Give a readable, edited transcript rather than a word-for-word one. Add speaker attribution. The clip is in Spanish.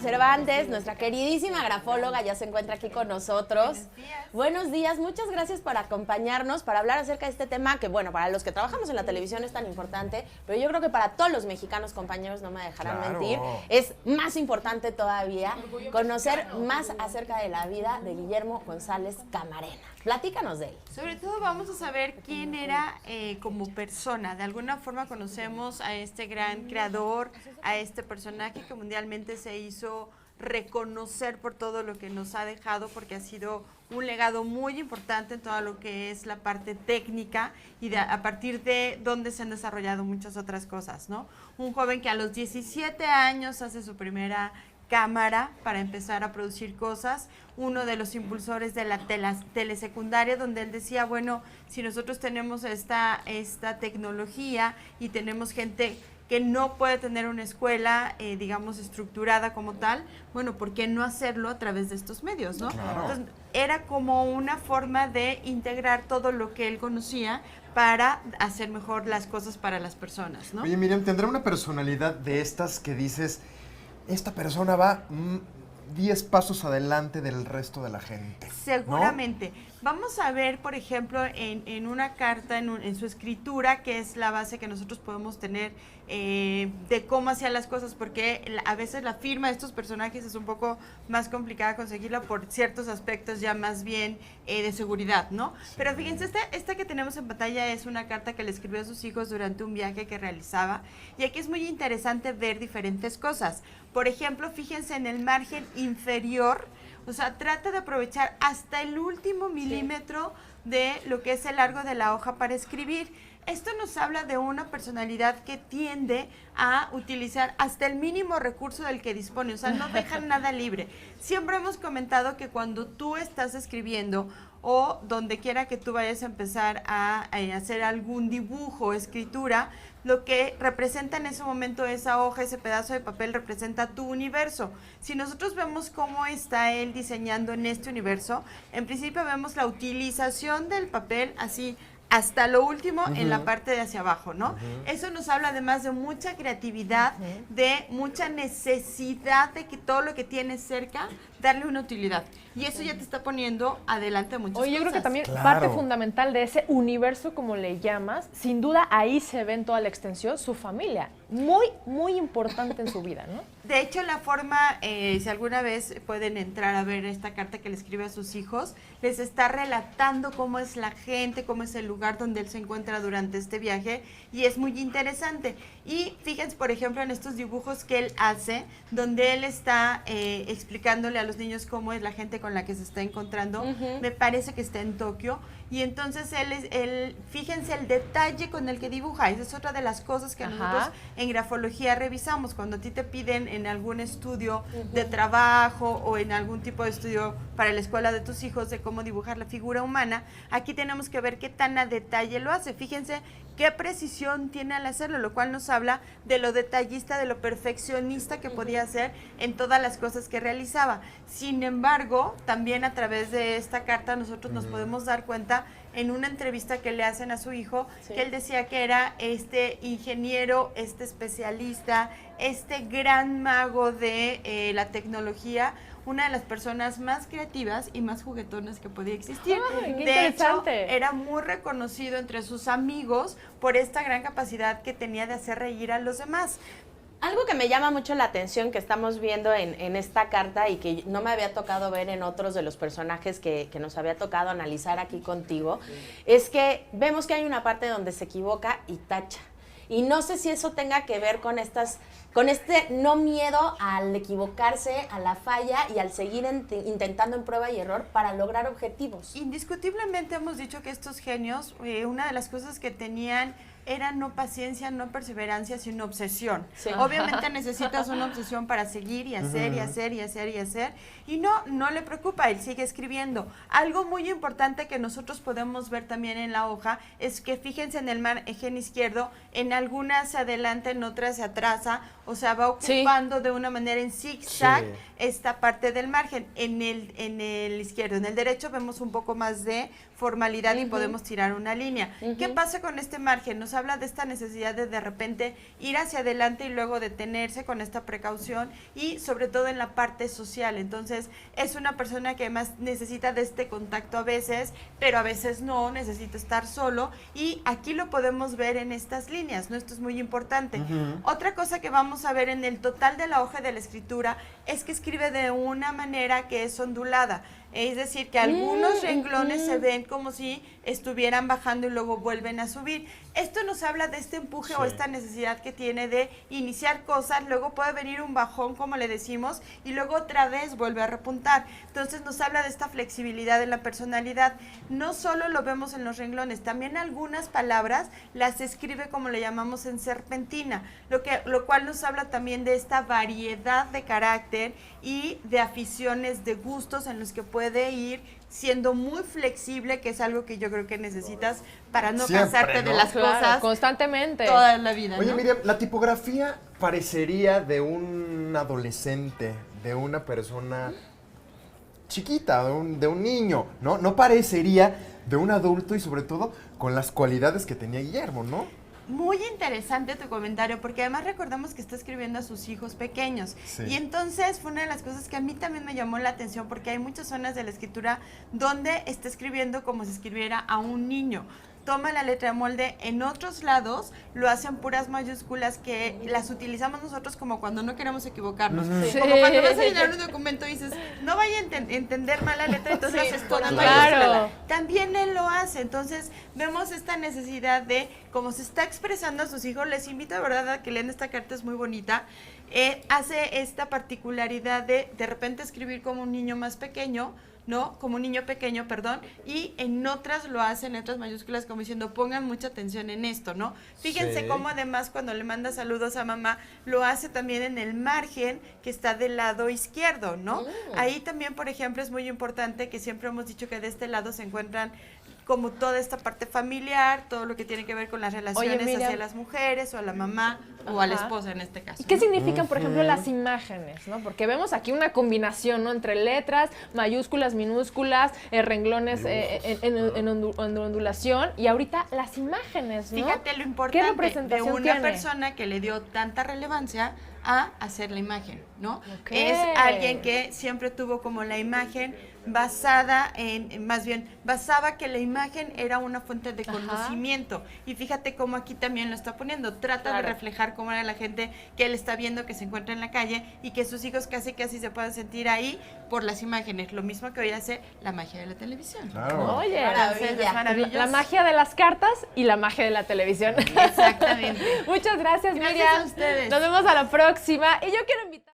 Speaker 1: Cervantes, nuestra queridísima grafóloga, ya se encuentra aquí con nosotros. Buenos días, muchas gracias por acompañarnos, para hablar acerca de este tema que, bueno, para los que trabajamos en la televisión es tan importante, pero yo creo que para todos los mexicanos, compañeros, no me dejarán mentir, es más importante todavía conocer más acerca de la vida de Guillermo González Camarena. Platícanos de él.
Speaker 2: Sobre todo vamos a saber quién era como persona. De alguna forma conocemos a este gran creador, a este personaje que mundialmente se hizo reconocer por todo lo que nos ha dejado, porque ha sido un legado muy importante en todo lo que es la parte técnica y a partir de donde se han desarrollado muchas otras cosas, ¿no? Un joven que a los 17 años hace su primera cámara para empezar a producir cosas, uno de los impulsores de la telesecundaria, donde él decía, bueno, si nosotros tenemos esta tecnología y tenemos gente que no puede tener una escuela, digamos, estructurada como tal, bueno, ¿por qué no hacerlo a través de estos medios, no?
Speaker 3: Claro.
Speaker 2: Entonces, era como una forma de integrar todo lo que él conocía para hacer mejor las cosas para las personas, ¿no?
Speaker 3: Oye, Miriam, ¿tendrá una personalidad de estas que dices, esta persona va 10 pasos adelante del resto de la gente?
Speaker 2: Seguramente. ¿No? Vamos a ver, por ejemplo, en una carta, en su escritura, que es la base que nosotros podemos tener de cómo hacía las cosas, porque a veces la firma de estos personajes es un poco más complicada conseguirla por ciertos aspectos ya más bien de seguridad, ¿no? Sí. Pero fíjense, esta que tenemos en pantalla es una carta que le escribió a sus hijos durante un viaje que realizaba, y aquí es muy interesante ver diferentes cosas. Por ejemplo, fíjense en el margen inferior, o sea, trata de aprovechar hasta el último milímetro de lo que es el largo de la hoja para escribir. Esto nos habla de una personalidad que tiende a utilizar hasta el mínimo recurso del que dispone, o sea, no dejan nada libre. Siempre hemos comentado que cuando tú estás escribiendo o donde quiera que tú vayas a empezar a hacer algún dibujo o escritura, lo que representa en ese momento esa hoja, ese pedazo de papel, representa tu universo. Si nosotros vemos cómo está él diseñando en este universo, en principio vemos la utilización del papel así, hasta lo último en la parte de hacia abajo, ¿no? Eso nos habla además de mucha creatividad, de mucha necesidad de que todo lo que tienes cerca, darle una utilidad. Y eso ya te está poniendo adelante muchas cosas.
Speaker 4: Yo creo que también parte fundamental de ese universo, como le llamas, sin duda ahí se ve en toda la extensión su familia. Muy, muy importante en su vida, ¿no?
Speaker 2: De hecho, la forma, si alguna vez pueden entrar a ver esta carta que le escribe a sus hijos, les está relatando cómo es la gente, cómo es el lugar donde él se encuentra durante este viaje, y es muy interesante. Y fíjense, por ejemplo, en estos dibujos que él hace, donde él está explicándole a los niños cómo es la gente con la que se está encontrando, me parece que está en Tokio, y entonces él, fíjense el detalle con el que dibuja. Esa es otra de las cosas que nosotros en grafología revisamos. Cuando a ti te piden en algún estudio de trabajo o en algún tipo de estudio para la escuela de tus hijos de cómo dibujar la figura humana, aquí tenemos que ver qué tan a detalle lo hace. Fíjense qué precisión tiene al hacerlo, lo cual nos habla de lo detallista, de lo perfeccionista que podía hacer en todas las cosas que realizaba. Sin embargo, también a través de esta carta nosotros nos podemos dar cuenta en una entrevista que le hacen a su hijo, que él decía que era este ingeniero, este especialista, este gran mago de la tecnología, una de las personas más creativas y más juguetonas que podía existir.
Speaker 4: De hecho,
Speaker 2: era muy reconocido entre sus amigos por esta gran capacidad que tenía de hacer reír a los demás.
Speaker 1: Algo que me llama mucho la atención que estamos viendo en esta carta y que no me había tocado ver en otros de los personajes que nos había tocado analizar aquí contigo, es que vemos que hay una parte donde se equivoca y tacha. Y no sé si eso tenga que ver con este no miedo al equivocarse, a la falla y al seguir intentando en prueba y error para lograr objetivos.
Speaker 2: Indiscutiblemente hemos dicho que estos genios, una de las cosas que tenían era no paciencia, no perseverancia, sino obsesión. Sí. Obviamente necesitas una obsesión para seguir y hacer y hacer y hacer y hacer. Y no le preocupa, él sigue escribiendo. Algo muy importante que nosotros podemos ver también en la hoja es que fíjense en el margen izquierdo, en algunas se adelanta, en otras se atrasa, o sea, va ocupando de una manera en zigzag esta parte del margen. En el izquierdo, en el derecho vemos un poco más de formalidad y podemos tirar una línea. ¿Qué pasa con este margen? Nos habla de esta necesidad de repente ir hacia adelante y luego detenerse con esta precaución y sobre todo en la parte social. Entonces, es una persona que además necesita de este contacto a veces, pero a veces no, necesita estar solo y aquí lo podemos ver en estas líneas, ¿no? Esto es muy importante. Otra cosa que vamos a ver en el total de la hoja de la escritura es que escribe de una manera que es ondulada. Es decir, que algunos renglones se ven como si estuvieran bajando y luego vuelven a subir. Esto nos habla de este empuje o esta necesidad que tiene de iniciar cosas, luego puede venir un bajón, como le decimos, y luego otra vez vuelve a repuntar. Entonces nos habla de esta flexibilidad en la personalidad. No solo lo vemos en los renglones, también algunas palabras las escribe como le llamamos en serpentina, lo cual nos habla también de esta variedad de carácter y de aficiones, de gustos en los que puede ir siendo muy flexible, que es algo que yo creo que necesitas para no
Speaker 3: Siempre,
Speaker 2: cansarte
Speaker 3: ¿no?
Speaker 2: de las
Speaker 4: Claro,
Speaker 2: cosas
Speaker 4: constantemente.
Speaker 2: toda la vida,
Speaker 3: Oye,
Speaker 2: ¿no?
Speaker 3: Miriam, la tipografía parecería de un adolescente, de una persona chiquita, de un niño, ¿no? No parecería de un adulto y sobre todo con las cualidades que tenía Guillermo, ¿no?
Speaker 2: Muy interesante tu comentario, porque además recordamos que está escribiendo a sus hijos pequeños.
Speaker 3: Sí.
Speaker 2: Y entonces fue una de las cosas que a mí también me llamó la atención, porque hay muchas zonas de la escritura donde está escribiendo como si escribiera a un niño. Toma la letra de molde, en otros lados lo hacen puras mayúsculas que las utilizamos nosotros como cuando no queremos equivocarnos.
Speaker 4: Sí.
Speaker 2: Como cuando vas a llenar un documento y dices, no vaya a entender mal la letra, entonces
Speaker 1: Sí,
Speaker 2: haces toda
Speaker 4: claro.
Speaker 2: mayúscula. También él lo hace, entonces vemos esta necesidad de, como se está expresando a sus hijos, les invito de verdad a que lean esta carta, es muy bonita. Hace esta particularidad de repente escribir como un niño más pequeño, ¿no? Como un niño pequeño, perdón, y en otras lo hace en letras mayúsculas como diciendo, pongan mucha atención en esto, ¿no? Fíjense
Speaker 3: Sí.
Speaker 2: cómo además cuando le manda saludos a mamá, lo hace también en el margen que está del lado izquierdo, ¿no? Ahí también, por ejemplo, es muy importante que siempre hemos dicho que de este lado se encuentran como toda esta parte familiar, todo lo que tiene que ver con las relaciones
Speaker 4: Miriam.
Speaker 2: hacia las mujeres o a la mamá o a la
Speaker 4: Ajá.
Speaker 2: esposa en este caso.
Speaker 4: ¿Y qué
Speaker 2: ¿no?
Speaker 4: significan, por ejemplo, las imágenes, ¿no? Porque vemos aquí una combinación, ¿no? Entre letras, mayúsculas, minúsculas, renglones en ondulación y ahorita las imágenes, ¿no?
Speaker 2: Fíjate lo
Speaker 4: ¿Qué
Speaker 2: importante de
Speaker 4: representación
Speaker 2: una
Speaker 4: tiene?
Speaker 2: persona que le dio tanta relevancia a hacer la imagen, ¿no?
Speaker 4: Ok.
Speaker 2: Es alguien que siempre tuvo como la imagen basada en, más bien, basaba que la imagen era una fuente de
Speaker 4: Ajá.
Speaker 2: conocimiento. Y fíjate cómo aquí también lo está poniendo. Trata de
Speaker 4: Claro.
Speaker 2: reflejar cómo era la gente que él está viendo, que se encuentra en la calle y que sus hijos casi se puedan sentir ahí por las imágenes. Lo mismo que hoy hace la magia de la televisión.
Speaker 3: Claro.
Speaker 4: Oye,
Speaker 2: Entonces, es maravilloso.
Speaker 4: la magia de las cartas y la magia de la televisión.
Speaker 2: Exactamente.
Speaker 4: Muchas gracias,
Speaker 2: Gracias
Speaker 4: Miriam.
Speaker 2: a ustedes.
Speaker 4: Nos vemos a la próxima. Y yo quiero invitar